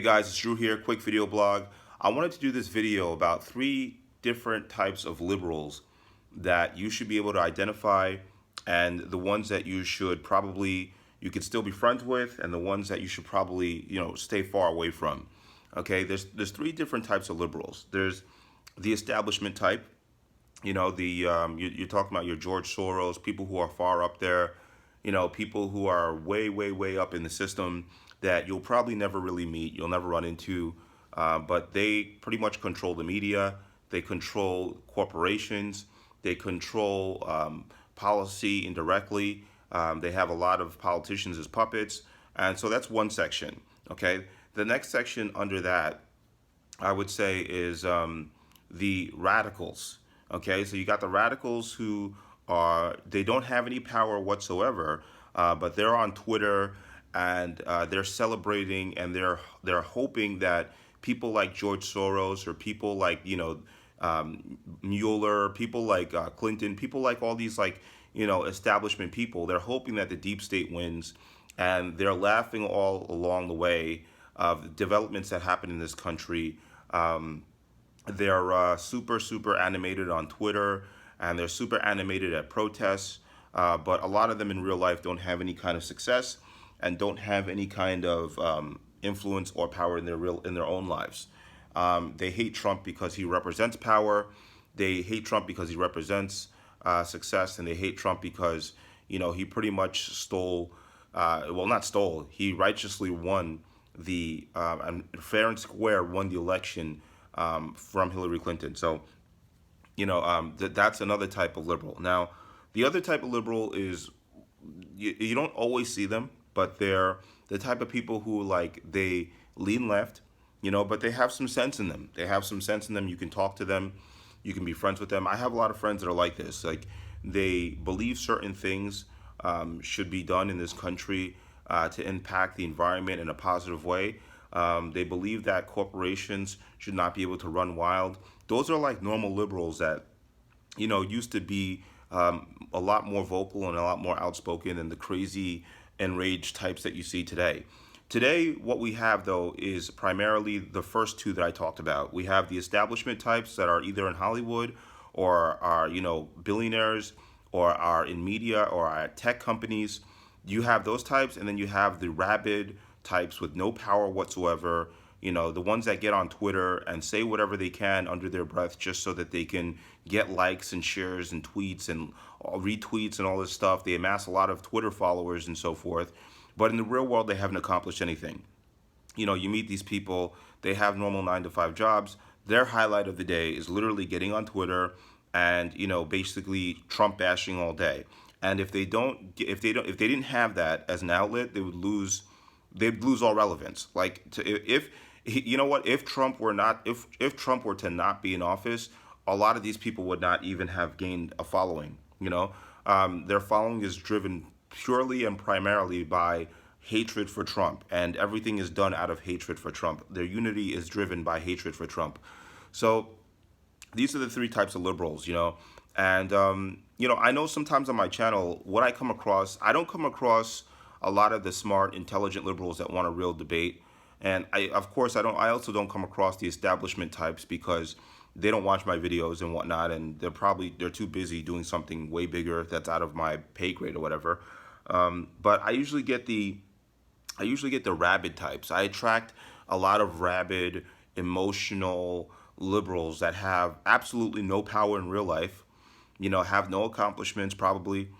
Hey guys, it's Drew here, quick video blog. I wanted to do this video about three different types of liberals that you should be able to identify, and the ones that you should probably, you could still be friends with, and the ones that you should probably, stay far away from. Okay, there's three different types of liberals. There's the establishment type, you're talking about your George Soros, people who are far up there, people who are way, way, way up in the system that you'll probably never really meet, you'll never run into, but they pretty much control the media, they control corporations, they control policy indirectly, they have a lot of politicians as puppets, and so that's one section, okay? The next section under that, I would say, is the radicals. Okay, so you got the radicals who they don't have any power whatsoever, but they're on Twitter and they're celebrating and they're hoping that people like George Soros or people like Mueller, people like Clinton, people like all these establishment people, they're hoping that the deep state wins, and they're laughing all along the way of developments that happen in this country. They're super animated on Twitter, and they're super animated at protests, but a lot of them in real life don't have any kind of success and don't have any kind of influence or power in their own lives. They hate Trump because he represents power. They hate Trump because he represents success, and they hate Trump because he pretty much stole, well, not stole, he righteously won and fair and square won the election from Hillary Clinton. So, that's another type of liberal. Now, the other type of liberal is, you don't always see them, but they're the type of people who they lean left, but they have some sense in them. They have some sense in them. You can talk to them. You can be friends with them. I have a lot of friends that are like this. They believe certain things should be done in this country to impact the environment in a positive way. They believe that corporations should not be able to run wild. Those are like normal liberals that, used to be a lot more vocal and a lot more outspoken than the crazy, enraged types that you see today. Today, what we have, though, is primarily the first two that I talked about. We have the establishment types that are either in Hollywood or are, billionaires, or are in media or are at tech companies. You have those types, and then you have the rabid types with no power whatsoever, the ones that get on Twitter and say whatever they can under their breath just so that they can get likes and shares and tweets and retweets and all this stuff. They amass a lot of Twitter followers and so forth, but in the real world, they haven't accomplished anything. You meet these people, they have normal 9-to-5 jobs. Their highlight of the day is literally getting on Twitter and, basically Trump bashing all day. And if they didn't have that as an outlet, they'd lose all relevance. If Trump were to not be in office, a lot of these people would not even have gained a following. Their following is driven purely and primarily by hatred for Trump, and everything is done out of hatred for Trump. Their unity is driven by hatred for Trump. So these are the three types of liberals, and I know sometimes on my channel, what I come across, I don't come across a lot of the smart, intelligent liberals that want a real debate. And I also don't come across the establishment types because they don't watch my videos and whatnot, and they're too busy doing something way bigger that's out of my pay grade or whatever. But I usually get the rabid types. I attract a lot of rabid, emotional liberals that have absolutely no power in real life, have no accomplishments probably,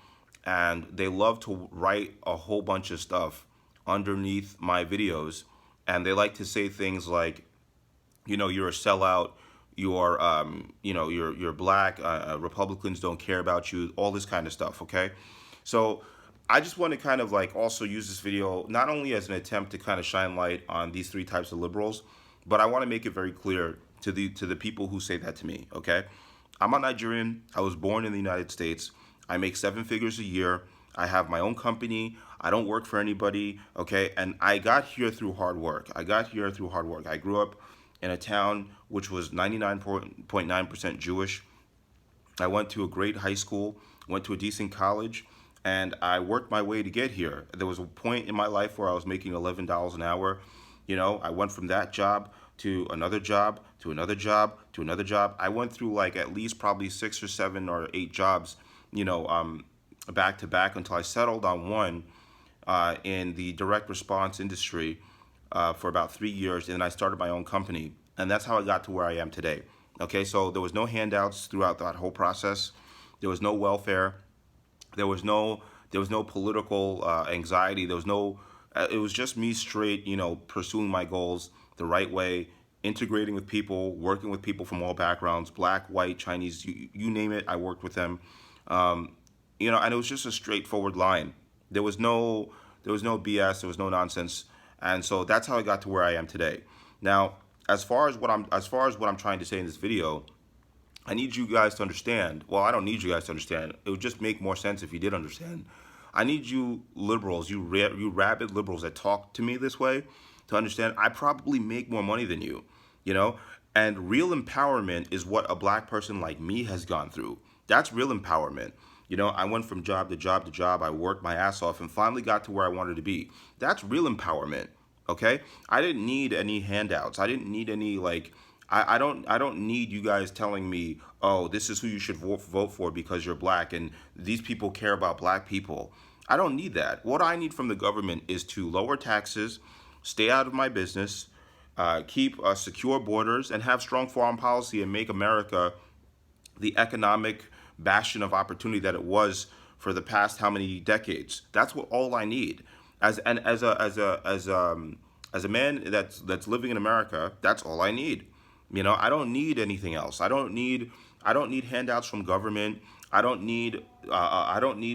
and they love to write a whole bunch of stuff underneath my videos, and they like to say things like, you're a sellout, you're black, Republicans don't care about you, all this kind of stuff. Okay, so I just want to kind of also use this video not only as an attempt to kind of shine light on these three types of liberals, but I want to make it very clear to the people who say that to me. Okay, I'm a Nigerian. I was born in the United States. I make 7 figures a year. I have my own company. I don't work for anybody, okay? And I got here through hard work. I grew up in a town which was 99.9% Jewish. I went to a great high school, went to a decent college, and I worked my way to get here. There was a point in my life where I was making $11 an hour. I went from that job to another job to another job to another job. I went through like at least probably 6 or 7 or 8 jobs, back to back until I settled on one in the direct response industry for about 3 years, and then I started my own company, and that's how I got to where I am today. Okay, so there was no handouts throughout that whole process. There was no welfare. There was no political anxiety. There was no. It was just me straight, pursuing my goals the right way, integrating with people, working with people from all backgrounds, black, white, Chinese, you name it. I worked with them. And it was just a straightforward line. There was no BS. There was no nonsense, and so that's how I got to where I am today. Now, as far as what I'm trying to say in this video, I need you guys to understand. Well, I don't need you guys to understand. It would just make more sense if you did understand. I need you liberals, you rabid liberals that talk to me this way, to understand I probably make more money than you know? And real empowerment is what a black person like me has gone through. That's real empowerment. I went from job to job to job. I worked my ass off and finally got to where I wanted to be. That's real empowerment. Okay? I didn't need any handouts. I didn't need any like I don't need you guys telling me, oh, this is who you should vote for because you're black and these people care about black people. I don't need that. What I need from the government is to lower taxes, stay out of my business, keep secure borders, and have strong foreign policy and make America the economic bastion of opportunity that it was for the past how many decades. That's what all I need. As a man that's living in America, that's all I need. I don't need anything else. I don't need handouts from government. I don't need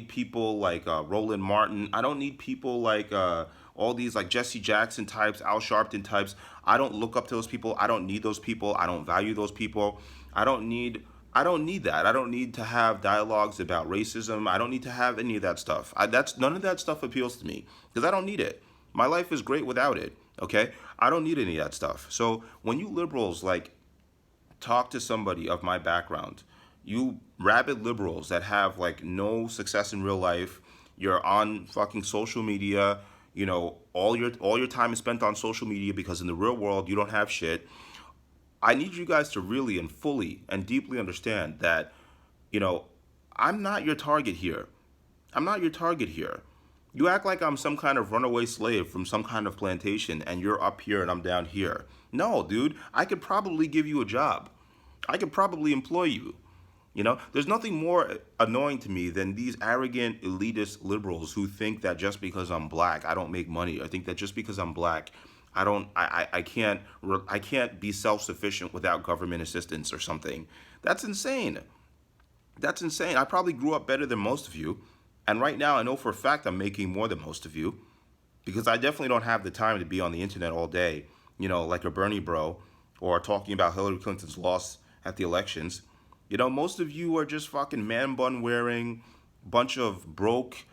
people like Roland Martin. I don't need people like all these like Jesse Jackson types, Al Sharpton types. I don't look up to those people. I don't need those people. I don't value those people. I don't need I don't need that. I don't need to have dialogues about racism. I don't need to have any of that stuff. That's none of that stuff appeals to me because I don't need it. My life is great without it. Okay, I don't need any of that stuff. So when you liberals like talk to somebody of my background, you rabid liberals that have like no success in real life, you're on fucking social media, all your time is spent on social media because in the real world you don't have shit. I need you guys to really and fully and deeply understand that, you know, I'm not your target here. I'm not your target here. You act like I'm some kind of runaway slave from some kind of plantation and you're up here and I'm down here. No, dude, I could probably give you a job. I could probably employ you. There's nothing more annoying to me than these arrogant elitist liberals who think that just because I'm black, I don't make money. I think that just because I'm black, I can't be self-sufficient without government assistance or something. That's insane. That's insane. I probably grew up better than most of you. And right now I know for a fact I'm making more than most of you because I definitely don't have the time to be on the internet all day, like a Bernie bro or talking about Hillary Clinton's loss at the elections. Most of you are just fucking man bun wearing bunch of broke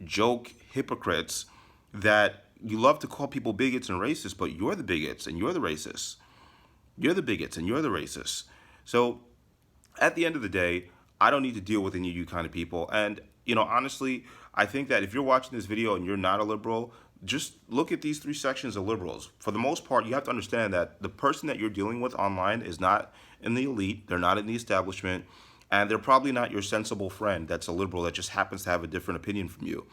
joke hypocrites that you love to call people bigots and racists, but you're the bigots and you're the racists. You're the bigots and you're the racists. So at the end of the day, I don't need to deal with any of you kind of people. And, honestly, I think that if you're watching this video and you're not a liberal, just look at these 3 sections of liberals. For the most part, you have to understand that the person that you're dealing with online is not in the elite, they're not in the establishment, and they're probably not your sensible friend that's a liberal that just happens to have a different opinion from you.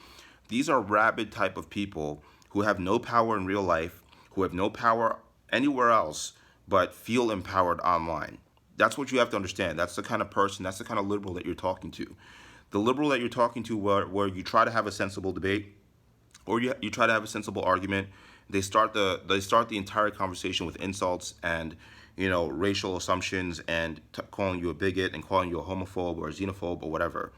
These are rabid type of people who have no power in real life, who have no power anywhere else, but feel empowered online. That's what you have to understand. That's the kind of person, that's the kind of liberal that you're talking to. The liberal that you're talking to where you try to have a sensible debate or you try to have a sensible argument, they start the entire conversation with insults and racial assumptions and calling you a bigot and calling you a homophobe or a xenophobe or whatever.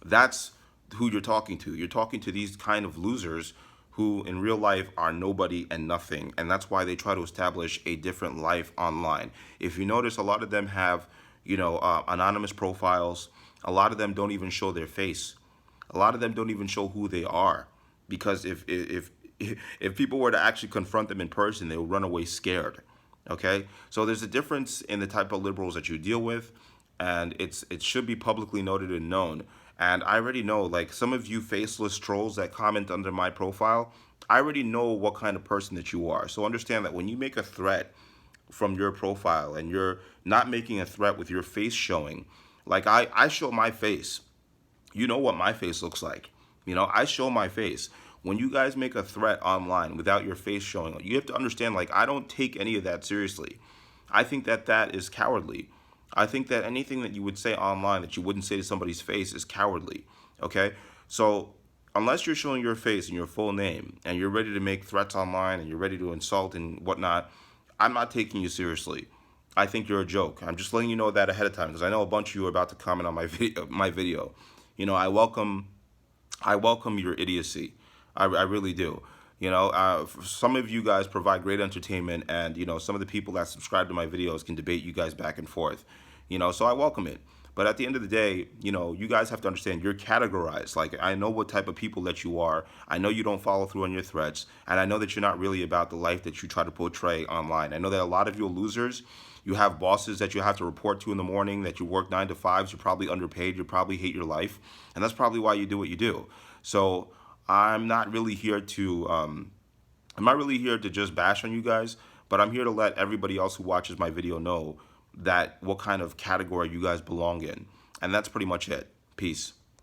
That's who you're talking to. You're talking to these kind of losers who in real life are nobody and nothing. And that's why they try to establish a different life online. If you notice, a lot of them have, anonymous profiles. A lot of them don't even show their face. A lot of them don't even show who they are. Because if people were to actually confront them in person, they would run away scared. Okay? So there's a difference in the type of liberals that you deal with. And it should be publicly noted and known. And I already know, like some of you faceless trolls that comment under my profile, I already know what kind of person that you are. So understand that when you make a threat from your profile and you're not making a threat with your face showing, like I show my face. You know what my face looks like. I show my face. When you guys make a threat online without your face showing, you have to understand, like, I don't take any of that seriously. I think that that is cowardly. I think that anything that you would say online that you wouldn't say to somebody's face is cowardly. Okay? So, unless you're showing your face and your full name and you're ready to make threats online and you're ready to insult and whatnot, I'm not taking you seriously. I think you're a joke. I'm just letting you know that ahead of time because I know a bunch of you are about to comment on my video. I welcome your idiocy. I really do. Some of you guys provide great entertainment, and some of the people that subscribe to my videos can debate you guys back and forth. So I welcome it. But at the end of the day, you guys have to understand you're categorized. Like, I know what type of people that you are. I know you don't follow through on your threats, and I know that you're not really about the life that you try to portray online. I know that a lot of you are losers. You have bosses that you have to report to in the morning, that you work 9 to 5s, you're probably underpaid, you probably hate your life, and that's probably why you do what you do. So I'm not really here to just bash on you guys, but I'm here to let everybody else who watches my video know that what kind of category you guys belong in. And that's pretty much it. Peace.